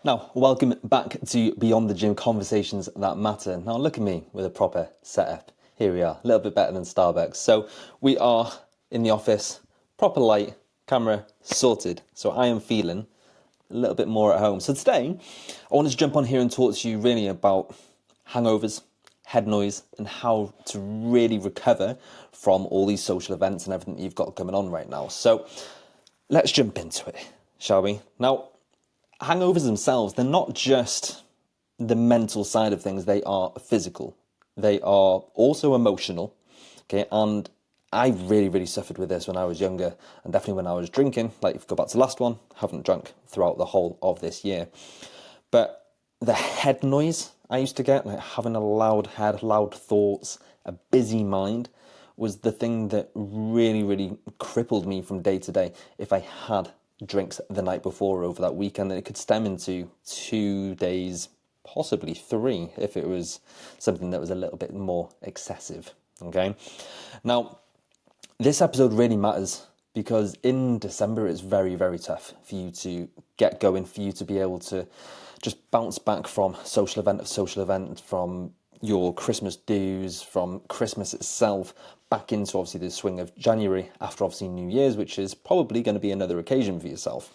Now, welcome back to Beyond the Gym Conversations That Matter. Now, look at me with a proper setup. Here we are, a little bit better than Starbucks. So, we are in the office, proper light, camera sorted. So, I am feeling a little bit more at home. So, today, I wanted to jump on here and talk to you really about hangovers, head noise, and how to really recover from all these social events and everything that you've got going on right now. So, let's jump into it, shall we? Now, hangovers themselves, they're not just the mental side of things, they are physical. They are also emotional, okay? And I really suffered with this when I was younger, and definitely when I was drinking. Like, if you go back to the last one, haven't drunk throughout the whole of this year. But the head noise I used to get, like having a loud head, loud thoughts, a busy mind, was the thing that really crippled me from day to day if I had drinks the night before or over that weekend. And it could stem into 2 days, possibly 3, if it was something that was a little bit more excessive, okay? Now, this episode really matters because in December it's very tough for you to get going, for you to be able to just bounce back from social event, from your Christmas dues, from Christmas itself, back into obviously the swing of January after obviously New Year's, which is probably going to be another occasion for yourself,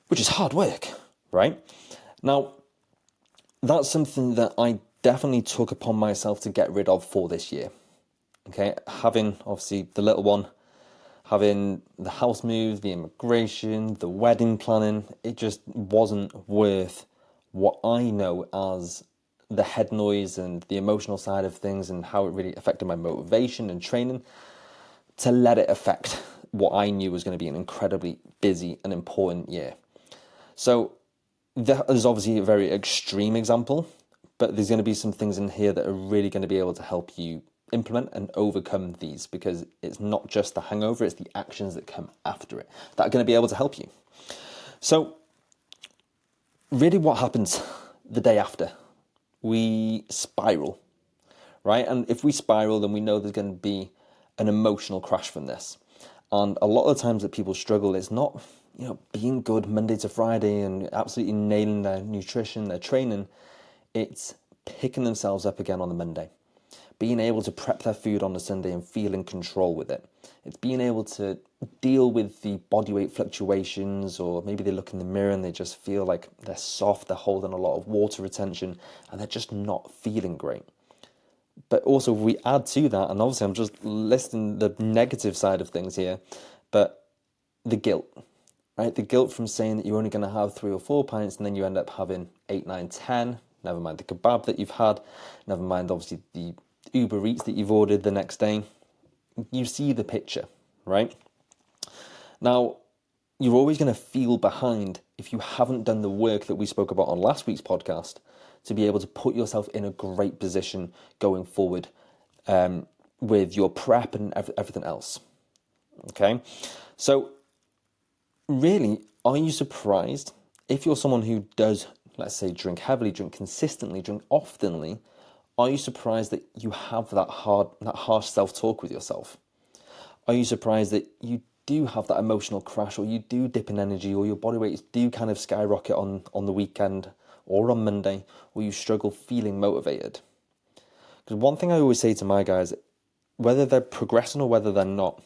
which is hard work, right? Now, that's something that I definitely took upon myself to get rid of for this year. Okay, having obviously the little one, having the house move, the immigration, the wedding planning, it just wasn't worth what I know as the head noise and the emotional side of things and how it really affected my motivation and training, to let it affect what I knew was going to be an incredibly busy and important year. So that is obviously a very extreme example, but there's going to be some things in here that are really going to be able to help you implement and overcome these, because it's not just the hangover, it's the actions that come after it that are going to be able to help you. So really what happens the day after? We spiral, right? And if we spiral, then we know there's going to be an emotional crash from this. And a lot of the times that people struggle is not, being good Monday to Friday and absolutely nailing their nutrition, their training. It's picking themselves up again on the Monday, being able to prep their food on the Sunday and feel in control with it. It's being able to deal with the body weight fluctuations, or maybe they look in the mirror and they just feel like they're soft, they're holding a lot of water retention, and they're just not feeling great. But also, if we add to that, and obviously I'm just listing the negative side of things here, but the guilt, right? The guilt from saying that you're only going to have 3 or 4 pints and then you end up having 8, 9, 10, never mind the kebab that you've had, never mind obviously the Uber Eats that you've ordered the next day. You see the picture, right? Now, you're always going to feel behind if you haven't done the work that we spoke about on last week's podcast to be able to put yourself in a great position going forward with your prep and everything else. Okay? So, really, are you surprised if you're someone who does, let's say, drink heavily, drink consistently, drink oftenly? Are you surprised that you have that harsh self-talk with yourself? Are you surprised that you do have that emotional crash, or you do dip in energy, or your body weights do kind of skyrocket on the weekend or on Monday, or you struggle feeling motivated? Because one thing I always say to my guys, whether they're progressing or whether they're not,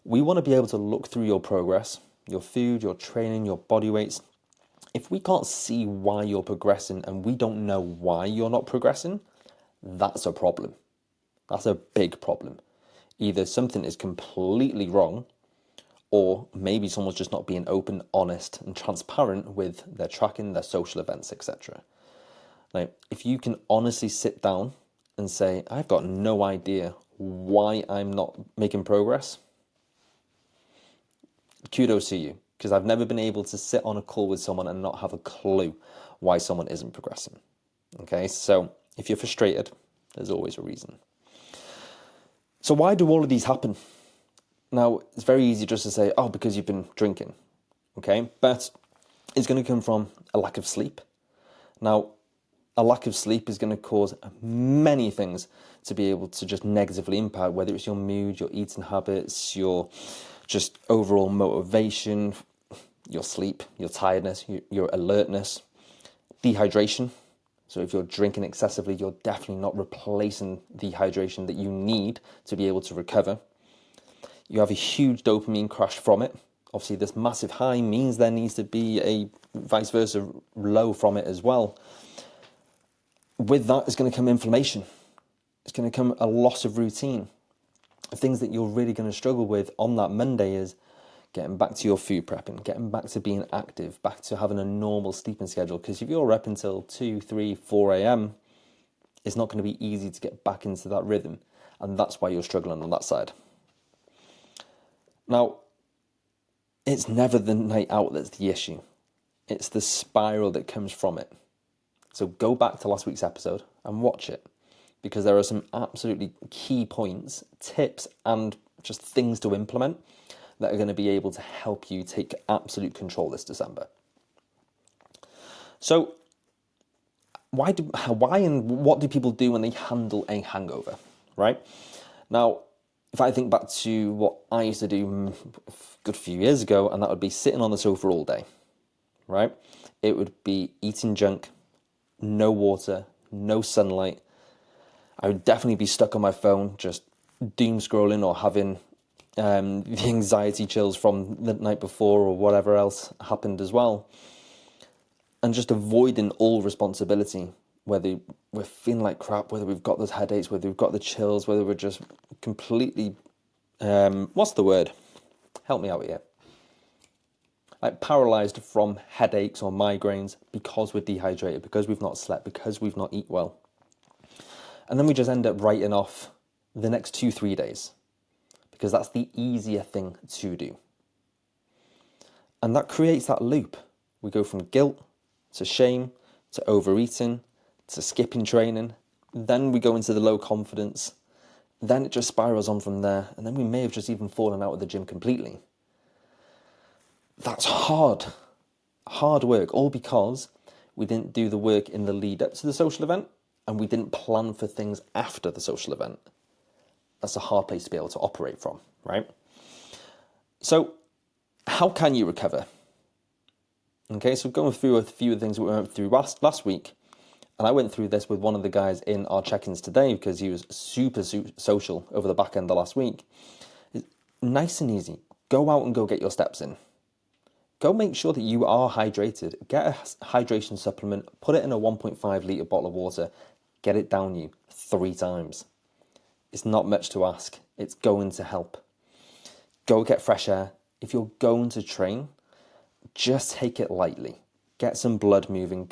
we want to be able to look through your progress, your food, your training, your body weights. If we can't see why you're progressing and we don't know why you're not progressing, that's a problem. That's a big problem. Either something is completely wrong, or maybe someone's just not being open, honest, and transparent with their tracking, their social events, etc. Like, if you can honestly sit down and say, I've got no idea why I'm not making progress, kudos to you, because I've never been able to sit on a call with someone and not have a clue why someone isn't progressing. Okay, so if you're frustrated, there's always a reason. So why do all of these happen? Now, it's very easy just to say, oh, because you've been drinking, okay? But it's going to come from a lack of sleep. Now, a lack of sleep is going to cause many things to be able to just negatively impact, whether it's your mood, your eating habits, your just overall motivation, your sleep, your tiredness, your alertness, dehydration. So if you're drinking excessively, you're definitely not replacing the hydration that you need to be able to recover. You have a huge dopamine crash from it. Obviously, this massive high means there needs to be a vice versa low from it as well. With that is going to come inflammation. It's going to come a loss of routine. Things that you're really going to struggle with on that Monday is getting back to your food prepping, getting back to being active, back to having a normal sleeping schedule. Because if you're up until 2, 3, 4 a.m., it's not going to be easy to get back into that rhythm. And that's why you're struggling on that side. Now, it's never the night out that's the issue. It's the spiral that comes from it. So go back to last week's episode and watch it, because there are some absolutely key points, tips, and just things to implement that are going to be able to help you take absolute control this December. So why and what do people do when they handle a hangover, right? Now, if I think back to what I used to do a good few years ago, and that would be sitting on the sofa all day, right? It would be eating junk, no water, no sunlight. I would definitely be stuck on my phone, just doom scrolling or having the anxiety chills from the night before or whatever else happened as well. And just avoiding all responsibility, whether we're feeling like crap, whether we've got those headaches, whether we've got the chills, whether we're just completely, what's the word? Help me out here. Like paralyzed from headaches or migraines because we're dehydrated, because we've not slept, because we've not eaten well. And then we just end up writing off the next 2-3 days, because that's the easier thing to do. And that creates that loop. We go from guilt to shame to overeating to skipping training. Then we go into the low confidence. Then it just spirals on from there. And then we may have just even fallen out of the gym completely. That's hard work, all because we didn't do the work in the lead up to the social event, and we didn't plan for things after the social event. That's a hard place to be able to operate from, right? So how can you recover? Okay, so going through a few of the things we went through last week, and I went through this with one of the guys in our check-ins today because he was super social over the back end of last week. It's nice and easy. Go out and go get your steps in. Go make sure that you are hydrated. Get a hydration supplement, put it in a 1.5 litre bottle of water, get it down you 3 times. It's not much to ask. It's going to help. Go get fresh air. If you're going to train, just take it lightly. Get some blood moving.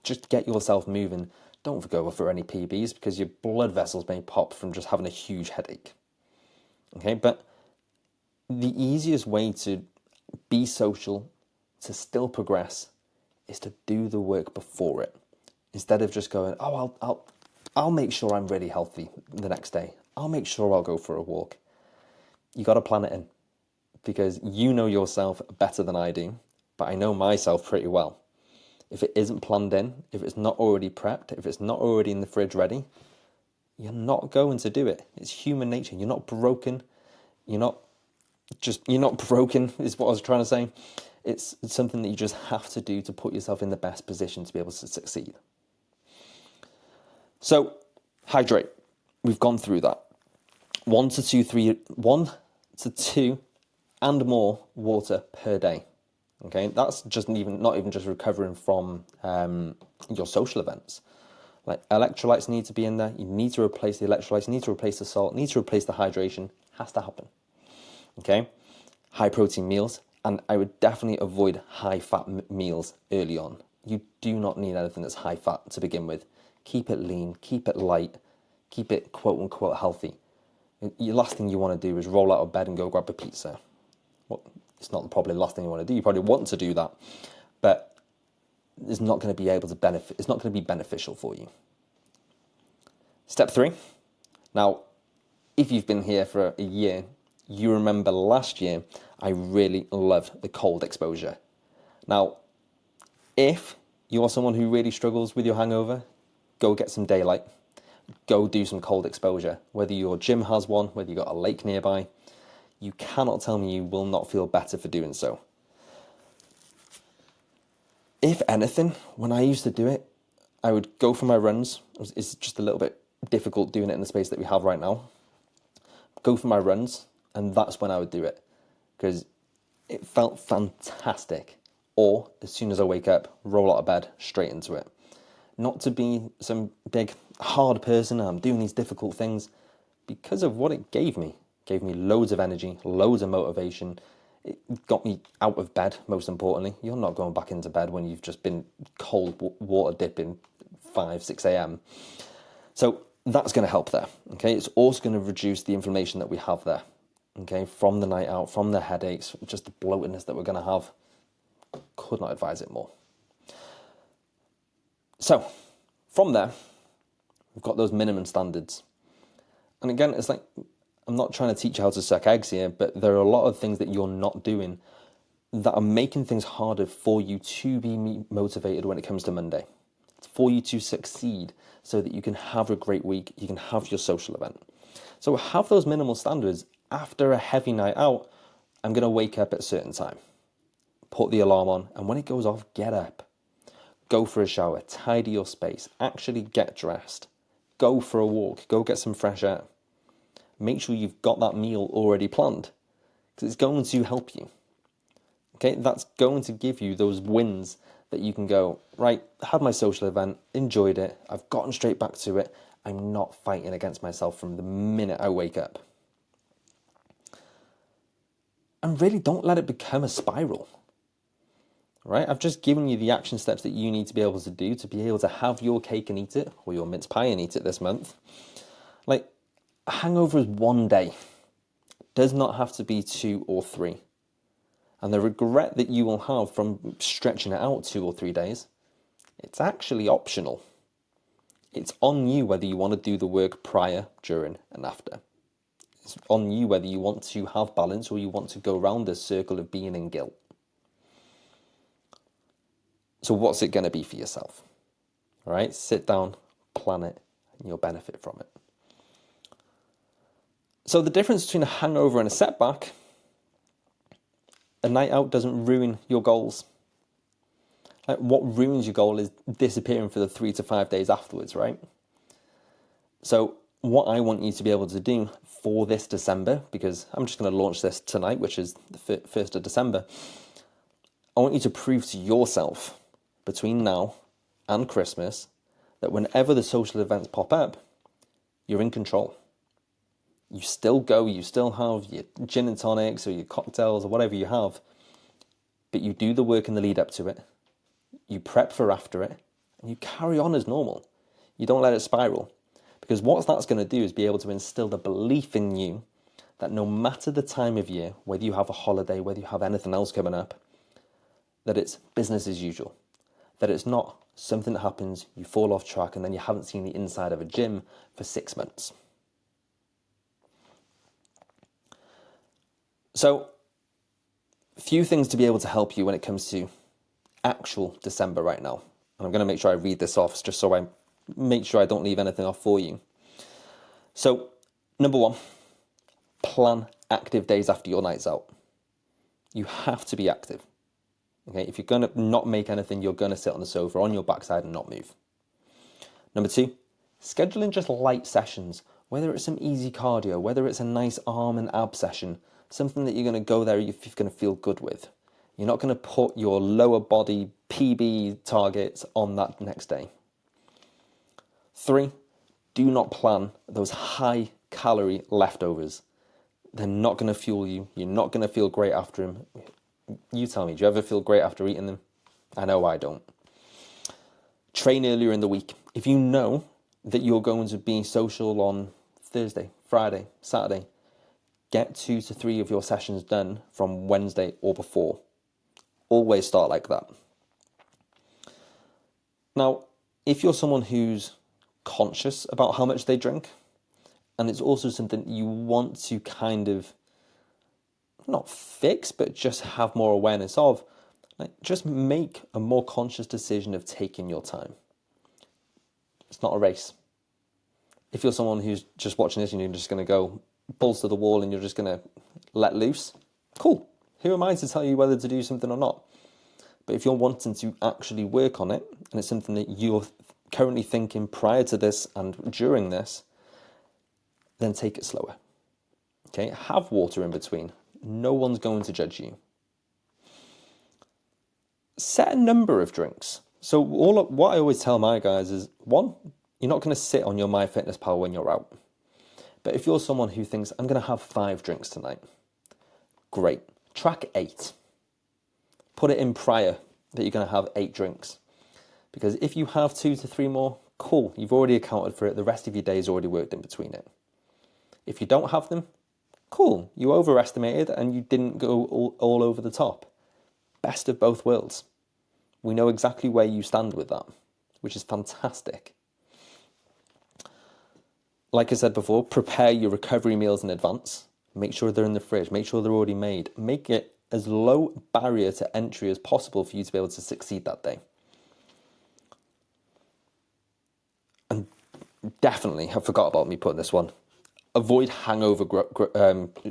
Just get yourself moving. Don't go for any PBs because your blood vessels may pop from just having a huge headache. Okay, but the easiest way to be social, to still progress, is to do the work before it. Instead of just going, oh, I'll make sure I'm really healthy the next day. I'll make sure I'll go for a walk. You got to plan it in, because you know yourself better than I do, but I know myself pretty well. If it isn't planned in, if it's not already prepped, if it's not already in the fridge ready, you're not going to do it. It's human nature. You're not broken. You're not broken is what I was trying to say. It's something that you just have to do to put yourself in the best position to be able to succeed. So, hydrate. We've gone through that. 1 to 2 and more water per day. Okay, that's just not even just recovering from your social events. Like electrolytes need to be in there. You need to replace the electrolytes. You need to replace the salt. You need to replace the hydration. Has to happen. Okay, high protein meals, and I would definitely avoid high fat meals early on. You do not need anything that's high fat to begin with. Keep it lean, keep it light, keep it quote unquote healthy. The last thing you want to do is roll out of bed and go grab a pizza. Well, it's not probably the last thing you want to do. You probably want to do that, but it's not going to be able to benefit. It's not going to be beneficial for you. Step 3. Now, if you've been here for a year, you remember last year, I really loved the cold exposure. Now, if you are someone who really struggles with your hangover, go get some daylight. Go do some cold exposure. Whether your gym has one, whether you've got a lake nearby, you cannot tell me you will not feel better for doing so. if anything, when I used to do it, I would go for my runs. It's just a little bit difficult doing it in the space that we have right now. Go for my runs, and that's when I would do it, because it felt fantastic. Or as soon as I wake up, roll out of bed, straight into it. Not to be some big hard person, I'm doing these difficult things, because of what it gave me. It gave me loads of energy, loads of motivation. It got me out of bed, most importantly. You're not going back into bed when you've just been cold water dipping 5, 6 a.m. So that's going to help there, okay? It's also going to reduce the inflammation that we have there, okay? From the night out, from the headaches, just the bloatedness that we're going to have. Could not advise it more. So from there, we've got those minimum standards. And again, it's like, I'm not trying to teach you how to suck eggs here, but there are a lot of things that you're not doing that are making things harder for you to be motivated when it comes to Monday. It's for you to succeed so that you can have a great week, you can have your social event. So have those minimal standards. After a heavy night out, I'm going to wake up at a certain time, put the alarm on, and when it goes off, get up. Go for a shower, tidy your space, actually get dressed, go for a walk, go get some fresh air. Make sure you've got that meal already planned, because it's going to help you. Okay, that's going to give you those wins that you can go, right, had my social event, enjoyed it, I've gotten straight back to it, I'm not fighting against myself from the minute I wake up. And really don't let it become a spiral. Right? I've just given you the action steps that you need to be able to do to be able to have your cake and eat it, or your mince pie and eat it this month. Like, a hangover is one day. It does not have to be 2 or 3. And the regret that you will have from stretching it out 2 or 3 days, it's actually optional. It's on you whether you want to do the work prior, during, and after. It's on you whether you want to have balance or you want to go around this circle of being in guilt. So what's it going to be for yourself? All right, sit down, plan it, and you'll benefit from it. So the difference between a hangover and a setback, a night out doesn't ruin your goals. Like, what ruins your goal is disappearing for the 3 to 5 days afterwards, right? So what I want you to be able to do for this December, because I'm just going to launch this tonight, which is the 1st of December, I want you to prove to yourself between now and Christmas that whenever the social events pop up, you're in control. You still go, you still have your gin and tonics or your cocktails or whatever you have, but you do the work in the lead up to it, you prep for after it, and you carry on as normal. You don't let it spiral. Because what that's going to do is be able to instill the belief in you that no matter the time of year, whether you have a holiday, whether you have anything else coming up, that it's business as usual. That it's not something that happens, you fall off track, and then you haven't seen the inside of a gym for 6 months. So, a few things to be able to help you when it comes to actual December right now. And I'm going to make sure I read this off just so I make sure I don't leave anything off for you. So, number 1, plan active days after your nights out. You have to be active. Okay, if you're going to not make anything, you're going to sit on the sofa on your backside and not move. Number 2, schedule in just light sessions, whether it's some easy cardio, whether it's a nice arm and ab session, something that you're going to go there you're going to feel good with. You're not going to put your lower body PB targets on that next day. 3, do not plan those high calorie leftovers. They're not going to fuel you. You're not going to feel great after them. You tell me, do you ever feel great after eating them? I know I don't. Train earlier in the week. If you know that you're going to be social on Thursday, Friday, Saturday, get 2 to 3 of your sessions done from Wednesday or before. Always start like that. Now, if you're someone who's conscious about how much they drink, and it's also something you want to kind of not fix, but just have more awareness of, like, just make a more conscious decision of taking your time. It's not a race. If you're someone who's just watching this and you're just going to go balls to the wall and you're just going to let loose, cool. Who am I to tell you whether to do something or not? But if you're wanting to actually work on it, and it's something that you're currently thinking prior to this and during this, then take it slower. Okay, have water in between. No one's going to judge you. Set a number of drinks. So what I always tell my guys is, one, you're not going to sit on your MyFitnessPal when you're out. But if you're someone who thinks, I'm going to have 5 drinks tonight, great. Track 8. Put it in prior that you're going to have 8 drinks. Because if you have 2 to 3 more, cool, you've already accounted for it. The rest of your day is already worked in between it. If you don't have them, cool, you overestimated and you didn't go all over the top. Best of both worlds. We know exactly where you stand with that, which is fantastic. Like I said before, prepare your recovery meals in advance. Make sure they're in the fridge. Make sure they're already made. Make it as low barrier to entry as possible for you to be able to succeed that day. And definitely, I forgot about me putting this one. Avoid hangover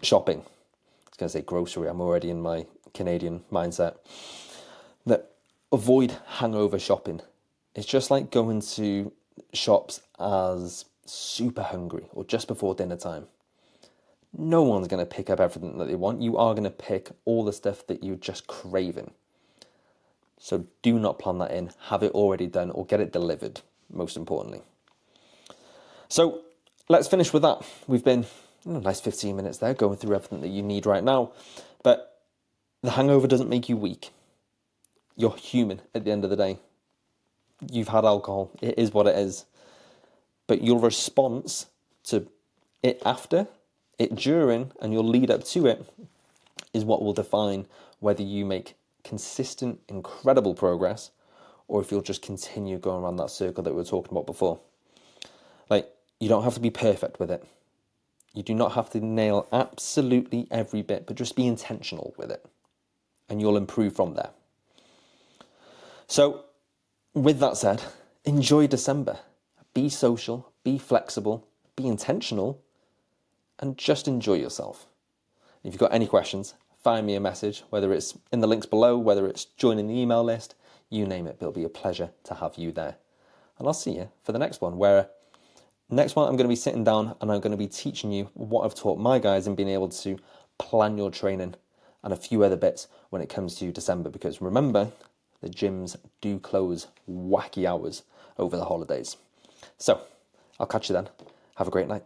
shopping. I was going to say grocery. I'm already in my Canadian mindset. That avoid hangover shopping. It's just like going to shops as super hungry or just before dinner time. No one's going to pick up everything that they want. You are going to pick all the stuff that you're just craving. So do not plan that in. Have it already done or get it delivered, most importantly. So let's finish with that. We've been a nice 15 minutes there going through everything that you need right now. But the hangover doesn't make you weak. You're human at the end of the day. You've had alcohol. It is what it is. But your response to it after, it during, and your lead up to it is what will define whether you make consistent, incredible progress or if you'll just continue going around that circle that we were talking about before. Like, you don't have to be perfect with it. You do not have to nail absolutely every bit, but just be intentional with it and you'll improve from there. So, with that said, enjoy December. Be social, be flexible, be intentional, and just enjoy yourself. If you've got any questions, find me a message, whether it's in the links below, whether it's joining the email list, you name it. It'll be a pleasure to have you there. And I'll see you for the next one, where next one I'm going to be sitting down and I'm going to be teaching you what I've taught my guys and being able to plan your training and a few other bits when it comes to December. Because remember, the gyms do close wacky hours over the holidays. So, I'll catch you then. Have a great night.